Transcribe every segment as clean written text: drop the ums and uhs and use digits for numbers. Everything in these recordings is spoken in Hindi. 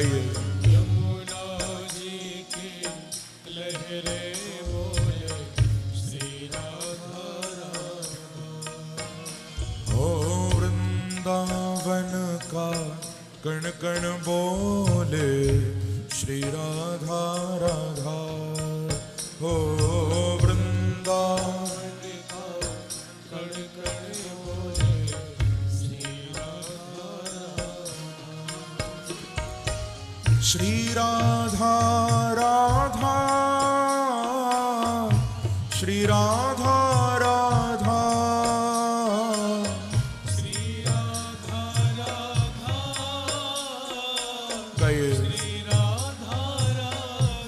गाइए। यमुना जी की लहरें बोले श्री राधा राधा। ओ वृंदावन का कण कण बोले श्री राधा राधा। ओ वृंदावन का कण कण बोले श्री राधा राधा। श्री राधा राधा श्री राधा राधा श्री राधा राधा गाइए। श्री राधा राधा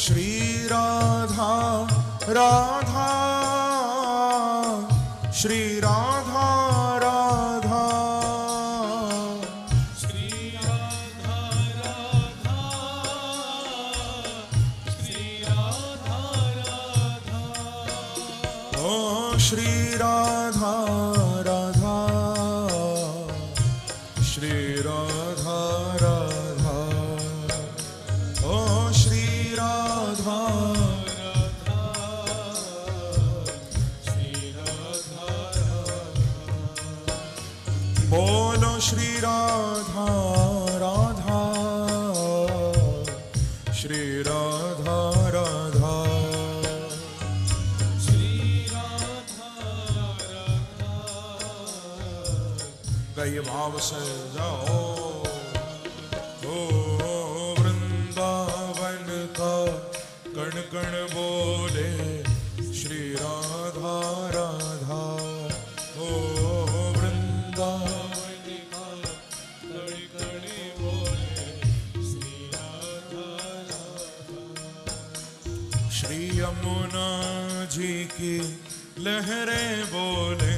श्री राधा राधा श्री राधा राधा श्री राधा राधा श्री राधा राधा। ओ श्री राधा राधा श्री राधा राधा। ओ श्री राधा राधा श्री राधा राधा। बोलो श्री राधा राधा श्री राधा राधा। श्री राधा राधा गाइए भाव से जाओ। ओ वृंदावन का कण कण बोले श्री राधा राधा। ओ वृंदावन का कण कण बोले श्री राधा राधा। श्री यमुना जी की लहरें बोले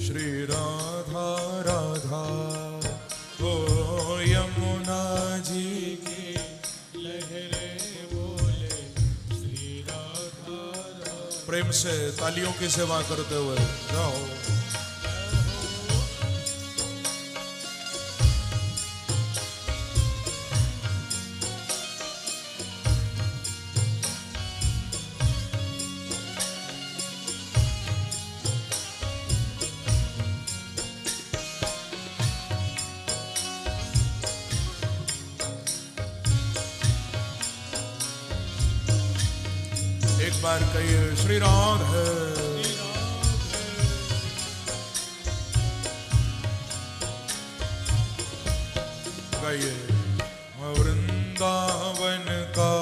श्री राधा राधा। ओ यमुना जी की लहरें बोले श्री राधा राधा। प्रेम से तालियों की सेवा करते हुए जाओ। एक बार कहिए श्री राधे। गाइए। वृंदावन का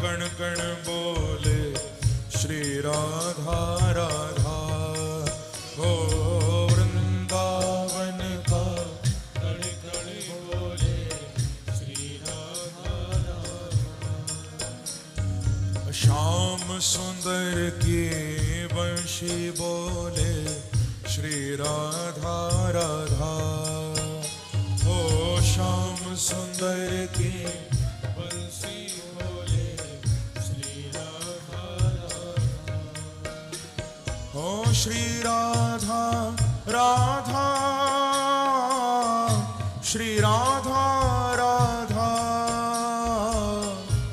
कण कण बोले श्री राधा राधा। ओ वृंदावन का कण कण बोले श्री राधा राधा। श्याम सुंदर की वंशी बोले श्री राधा राधा। ओ श्याम सुंदर की बंसी बोले श्री राधा राधा। ओ श्री राधा राधा श्री राधा राधा।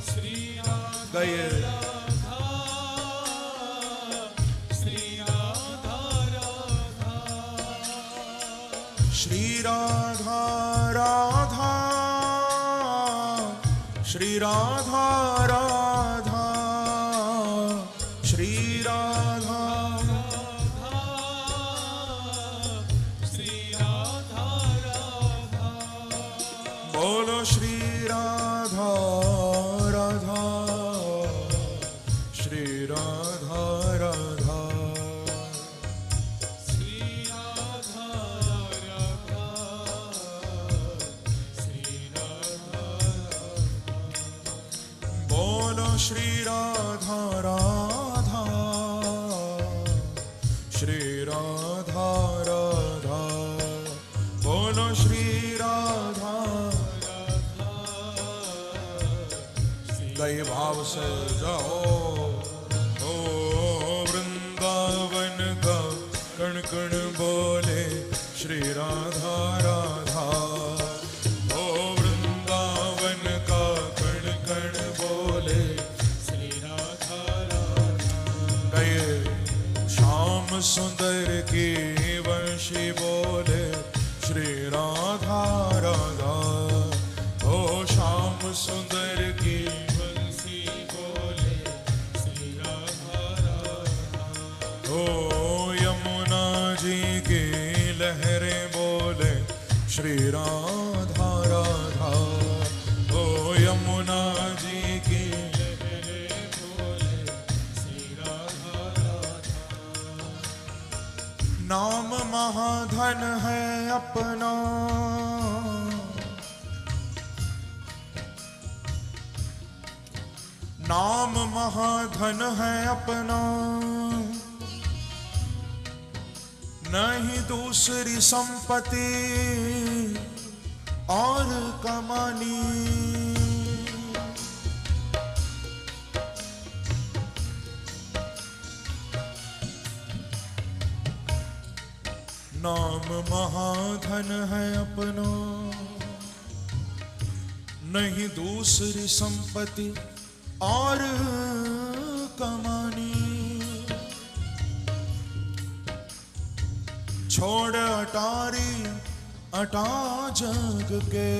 श्री राधा गाइए। राधा श्री राधा राधा। श्री राधा राधा श्री राधा राधा। श्री राधा राधा श्री राधा राधा। बोलो श्री राधा राधा श्री राधा राधा। श्री राधा राधा श्री राधा राधा। बोलो श्री राधा राधा श्री राधा राधा। बोलो श्री राधा गए भाव से जाओ। ओ वृंदावन का कण कण बोले श्री राधा राधा। की वंशी बोले श्री राधा राधा। ओ श्याम सुंदर की बंसी बोले श्री राधा राधा। ओ यमुना जी की लहरें बोले श्री राधा राधा। ओ यमुना जी की लहरें बोले श्री राधा राधा। नाम महाधन है अपना, नाम महाधन है अपना, नहीं दूसरी संपत्ति और कमानी। नाम महाधन है अपना, नहीं दूसरी संपत्ति और कमानी। छोड़ अटारी अटा जग के,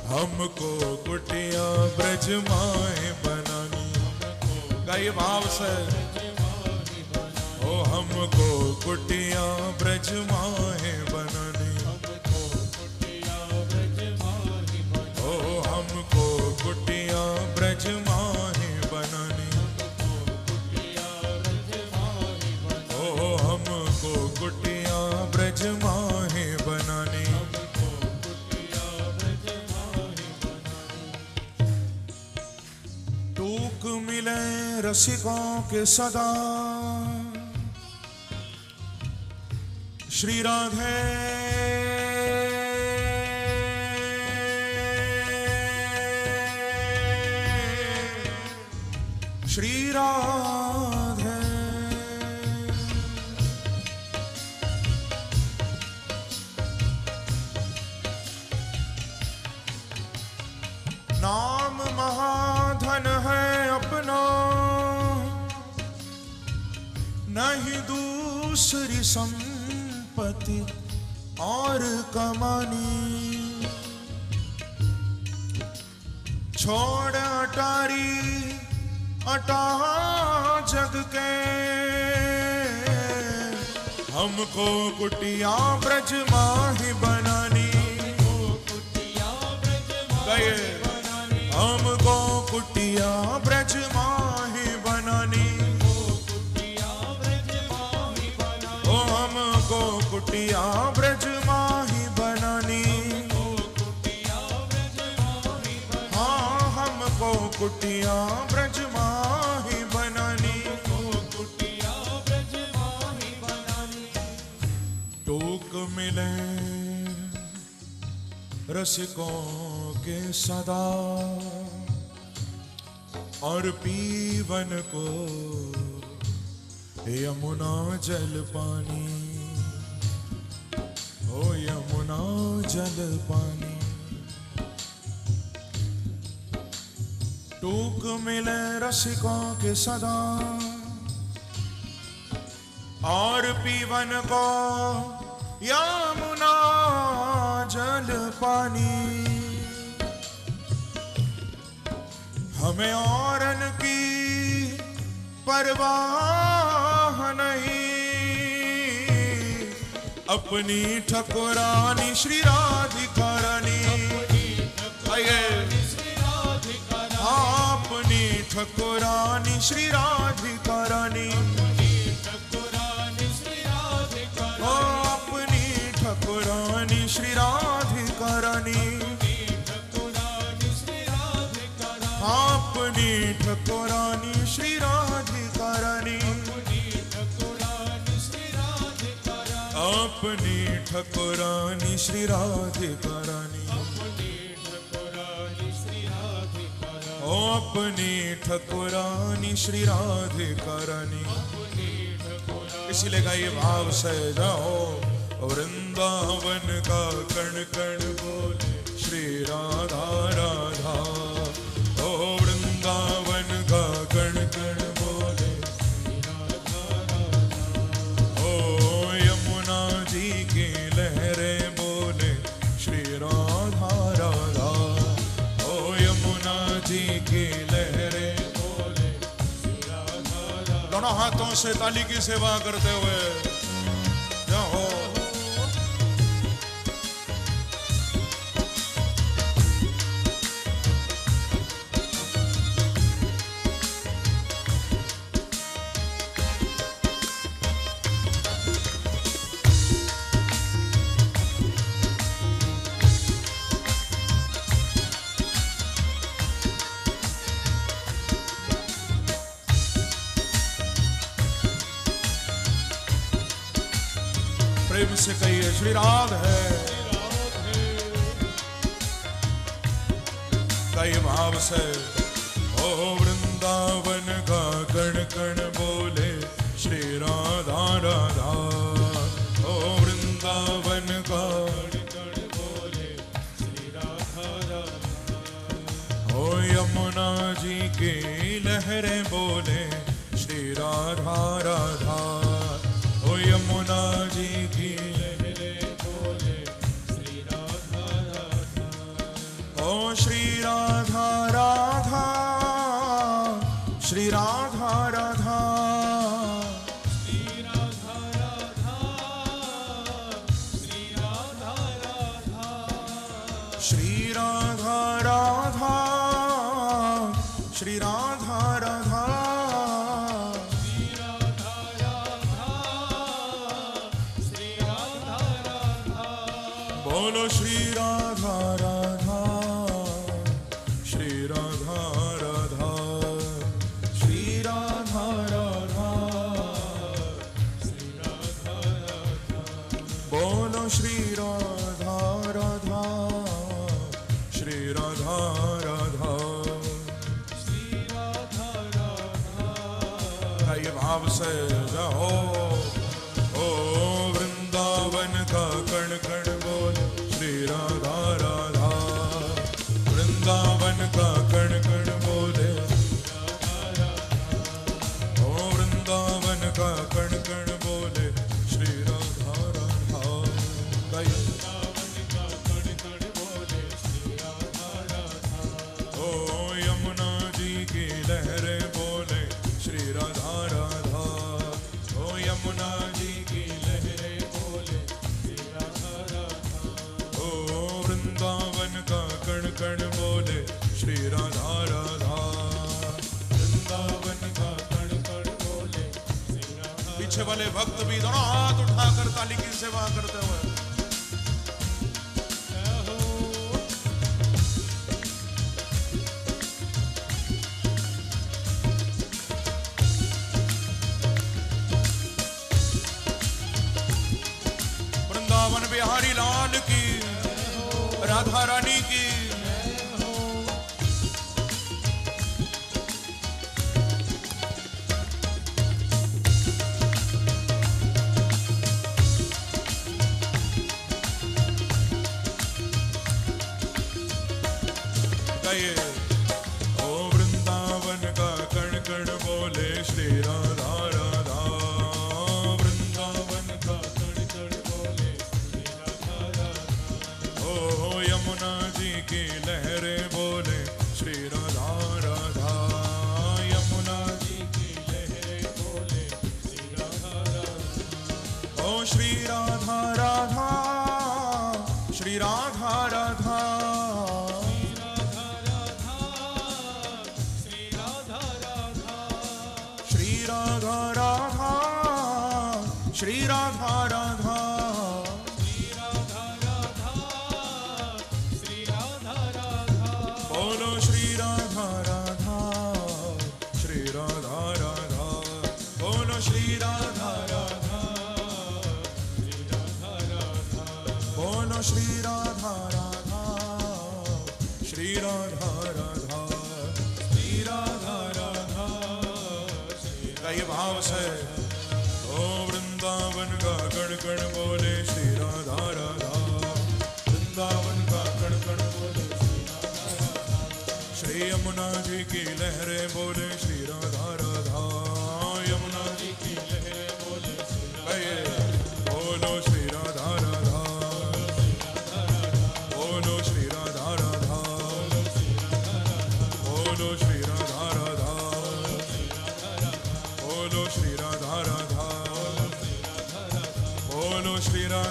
हमको कुटिया ब्रज माए बनानी। गाइए भाव से। ओ हमको कुटिया ब्रज माए बनानी। ओ हमको कुटिया ब्रज माए बनानी। ओ हमको कुटिया ब्रज माहे बनानी। टूक मिले रसिकों के सदा श्री राधे। श्री राधे। नाम महाधन है अपना, नहीं दूसरी संपत्ति और कमानी। छोड़ अटारी अटा जग के, हमको कुटिया ब्रज माही बनानी। गए हमको कुटिया ब्रज माही बनानी। ओ हमको कुटिया ब्रज माही बनानी। हाँ हमको कुटिया ब्रज माही बनानी। टूक मिले रसिकों के सदा और पीवन को यमुना जल पानी। ओ यमुना जल पानी। टूक मिले रसिकों के सदा और पीवन को यमुना जल पानी। हमें औरन की परवाह नहीं, अपनी ठकुरानी श्री राधिका रानी। आइए अपनी ठकुरानी श्री राधिका रानी। ओ अपनी ठकुरानी श्री राधिका रानी। अपनी ठकुरानी श्री राधिका रानी। अपनी ठकुरानी श्री राधिका रानी। ओ अपनी ठकुरानी श्री राधिका रानी। इसीलिए गाइए भाव से जाओ। वृंदावन का कण कण बोले श्री राधा राधा। ओ वृंदावन का कण कण बोले हाथों से ताली की सेवा करते हुए जाओ। प्रेम से कहिए श्री राधे। कई भाव से ओ वृंदावन का कण कण बोले श्री राधा राधा। ओ वृंदावन का कण बोले श्री राधा राधा। ओ यमुना जी की लहरें बोले श्री राधा राधा। ओ यमुना जी की लहरें बोले श्री राधा राधा। ओ श्री राधा राधा श्री राधा राधा। श्री राधा राधा श्री राधा राधा। श्री राधा राधा श्री राधा राधा। श्री राधा राधा श्री राधा राधा। बोलो श्री राधा राधा श्री राधा राधा। श्री राधा राधा श्री राधा राधा। बोलो श्री राधा राधा श्री राधा राधा। श्री राधा राधा। ये भाव से जाओ। ओ वृंदावन का कण कण बोल श्री राधा राधा। वृंदावन का कण कण बोले ओ वृंदावन का कण कण बोले श्री राधा राधा। ओ यमुना जी की लहरें बोले श्री राधा राधा। ओ यमुना जी की लहरें बोले श्री राधा राधा। ओ वृंदावन का कण कण बोले श्री राधा राधा। वृंदावन का कण कण बोले श्री राधा। पीछे वाले भक्त भी दोनों हाथ उठाकर ताली की सेवा करते हुए वृंदावन बिहारी लाल की राधा रानी की। गए ओ वृंदावन का कण कण बोले श्री राधा राधा। वृंदावन का कण कण बोले श्री राधा राधा। ओ यमुना जी की लहरें बोले श्री राधा राधा। यमुना जी की लहरें बोले श्री राधा राधा। ओ श्री राधा राधा श्री राधा राधा। श्री राधा राधा श्री राधा राधा श्री राधा राधा। श्री राधा राधा श्री राधा राधा। बोलो श्री राधा राधा श्री राधा राधा। बोलो श्री राधा राधा श्री राधा राधा। बोलो श्री राधा राधा श्री राधा राधा। श्री राधा राधा श्री कई भाव से ओ वृंदावन का कण कण बोले श्री राधा राधा। वृंदावन का कण कण बोले श्री राधा राधा। श्री यमुना जी की लहरें बोले श्री राधा राधा। यमुना जी की लहरें बोले श्री कहिए बोलो श्री राधा राधा। बोलो श्री राधा राधा। बोलो श्री राधा राधा। बोलो श्री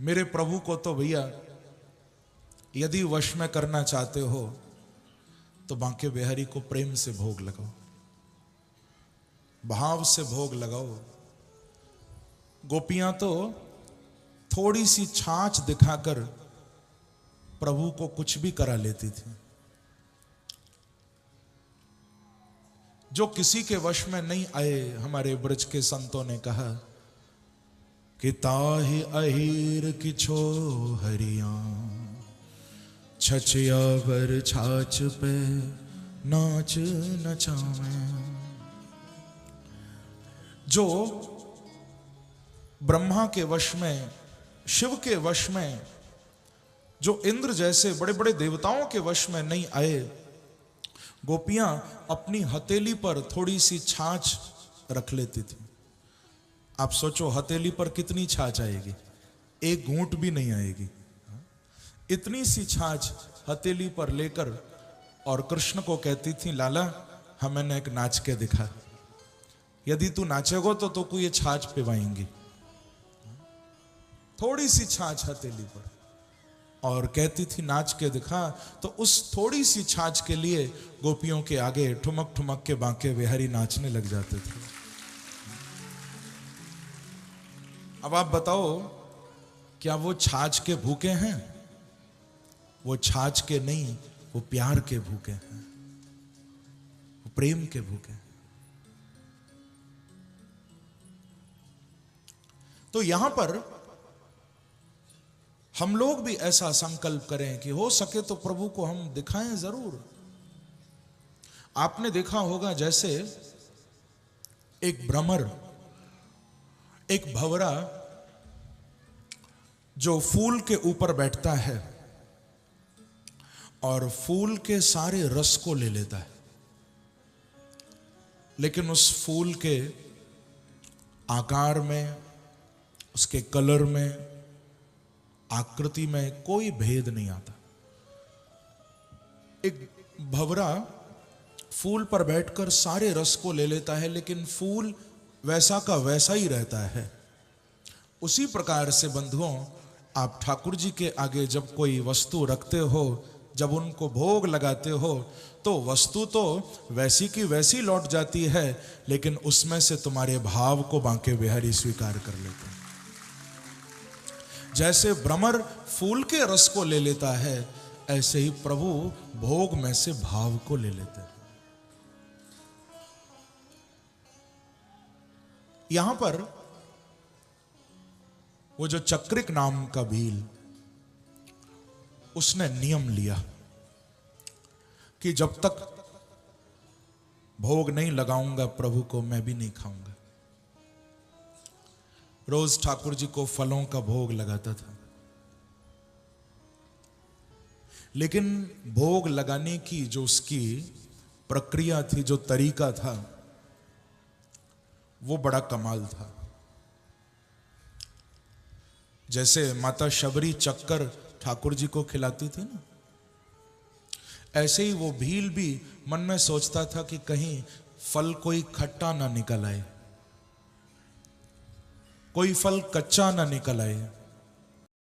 मेरे प्रभु को तो भैया यदि वश में करना चाहते हो तो बांके बिहारी को प्रेम से भोग लगाओ, भाव से भोग लगाओ। गोपियां तो थोड़ी सी छाछ दिखाकर प्रभु को कुछ भी करा लेती थी। जो किसी के वश में नहीं आए, हमारे ब्रज के संतों ने कहा कि ताहि अहीर की छो हरिया, छछिया बर छाछ पे नाच नचावे। जो ब्रह्मा के वश में, शिव के वश में, जो इंद्र जैसे बड़े बड़े देवताओं के वश में नहीं आए, गोपियां अपनी हथेली पर थोड़ी सी छाछ रख लेती थी। आप सोचो हथेली पर कितनी छाछ आएगी, एक घूंट भी नहीं आएगी। इतनी सी छाछ हथेली पर लेकर और कृष्ण को कहती थी, लाला हमें एक नाच के दिखा, यदि तू नाचेगो तो तू ये छाछ पिवाएंगी। थोड़ी सी छाछ हथेली पर, और कहती थी नाच के दिखा। तो उस थोड़ी सी छाछ के लिए गोपियों के आगे ठुमक ठुमक के बांके बिहारी नाचने लग जाते थे। अब आप बताओ, क्या वो छाछ के भूखे हैं? वो छाछ के नहीं, वो प्यार के भूखे हैं, वो प्रेम के भूखे हैं। तो यहां पर हम लोग भी ऐसा संकल्प करें कि हो सके तो प्रभु को हम दिखाएं जरूर। आपने देखा होगा जैसे एक भ्रमर, एक भंवरा जो फूल के ऊपर बैठता है और फूल के सारे रस को ले लेता है, लेकिन उस फूल के आकार में, उसके कलर में, आकृति में कोई भेद नहीं आता। एक भंवरा फूल पर बैठकर सारे रस को ले लेता है, लेकिन फूल वैसा का वैसा ही रहता है। उसी प्रकार से बंधुओं, आप ठाकुर जी के आगे जब कोई वस्तु रखते हो, जब उनको भोग लगाते हो, तो वस्तु तो वैसी की वैसी लौट जाती है, लेकिन उसमें से तुम्हारे भाव को बांके बिहारी स्वीकार कर लेते हैं। जैसे भ्रमर फूल के रस को ले लेता है, ऐसे ही प्रभु भोग में से भाव को ले लेते हैं। यहां पर वो जो चक्रिक नाम का भील, उसने नियम लिया कि जब तक भोग नहीं लगाऊंगा प्रभु को, मैं भी नहीं खाऊंगा। रोज ठाकुर जी को फलों का भोग लगाता था, लेकिन भोग लगाने की जो उसकी प्रक्रिया थी, जो तरीका था, वो बड़ा कमाल था। जैसे माता शबरी चक्कर ठाकुर जी को खिलाती थी ना, ऐसे ही वो भील भी मन में सोचता था कि कहीं फल कोई खट्टा ना निकल आए, कोई फल कच्चा ना निकल आए।